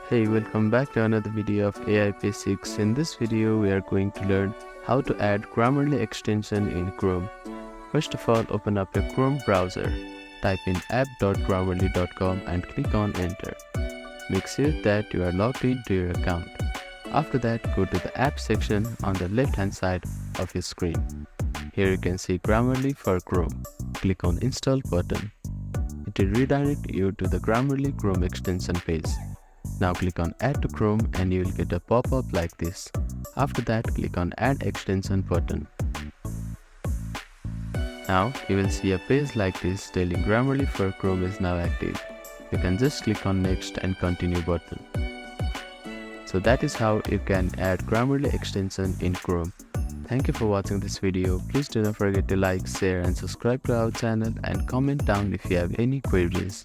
Hey, welcome back to another video of AI Basics. In this video, we are going to learn how to add Grammarly extension in Chrome. First of all, open up your Chrome browser. Type in app.grammarly.com and click on enter. Make sure that you are logged into your account. After that, go to the app section on the left hand side of your screen. Here you can see Grammarly for Chrome. Click on install button. It will redirect you to the Grammarly Chrome extension page. Now click on add to Chrome and you will get a pop-up like this. After that, click on add extension button. Now you will see a page like this telling Grammarly for Chrome is now active. You can just click on next and continue button. So that is how you can add Grammarly extension in Chrome. Thank you for watching this video. Please do not forget to like, share and subscribe to our channel and comment down if you have any queries.